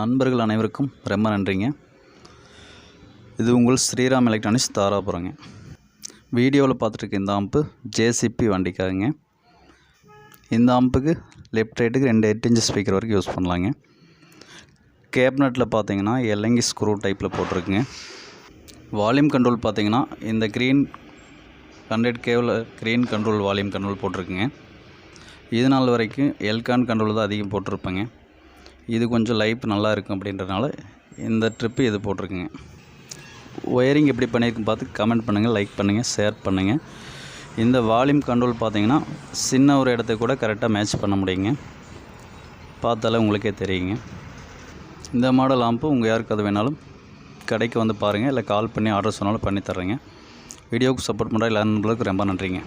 நண்பர்கள் அனைவருக்கும் ரொம்ப நன்றிங்க. இது உங்கள் ஸ்ரீராம் எலக்ட்ரானிக்ஸ் தாராபுரங்க. வீடியோவில் பார்த்துட்டு இந்த ஆம்பு ஜேசிபி வண்டிக்காகுங்க. இந்த ஆம்புக்கு லெஃப்ட் ரைட்டுக்கு 2 8 இன்ச் ஸ்பீக்கர் வரைக்கும் யூஸ் பண்ணலாங்க. கேபினட்டில் பார்த்தீங்கன்னா எல்எங்கி ஸ்க்ரூ டைப்பில் போட்டிருக்குங்க. வால்யூம் கண்ட்ரோல் பார்த்தீங்கன்னா இந்த க்ரீன் 100Kவில் க்ரீன் கண்ட்ரோல் வால்யூம் கண்ட்ரோல் போட்டிருக்குங்க. இது நாள் வரைக்கும் எல்கான் கண்ட்ரோல் தான் அதிகம் போட்டிருப்பேங்க. இது கொஞ்சம் லைஃப் நல்லா இருக்கும் அப்படின்றனால இந்த ட்ரிப்பு இது போட்டிருக்குங்க. ஒயரிங் எப்படி பண்ணியிருக்குன்னு பார்த்து கமெண்ட் பண்ணுங்கள், லைக் பண்ணுங்கள், ஷேர் பண்ணுங்கள். இந்த வால்யூம் கண்ட்ரோல் பார்த்தீங்கன்னா சின்ன ஒரு இடத்த கூட கரெக்டாக மேட்ச் பண்ண முடியுங்க. பார்த்தாலே உங்களுக்கே தெரியுங்க. இந்த மாடல் ஆம்பு உங்கள் யாருக்கு அது வேணாலும் கடைக்கு வந்து பாருங்கள், இல்லை கால் பண்ணி ஆர்டர் சொன்னாலும் பண்ணி தர்றேங்க. வீடியோவுக்கு சப்போர்ட் பண்ணுற எல்லா நண்பர்களுக்கும் ரொம்ப நன்றிங்க.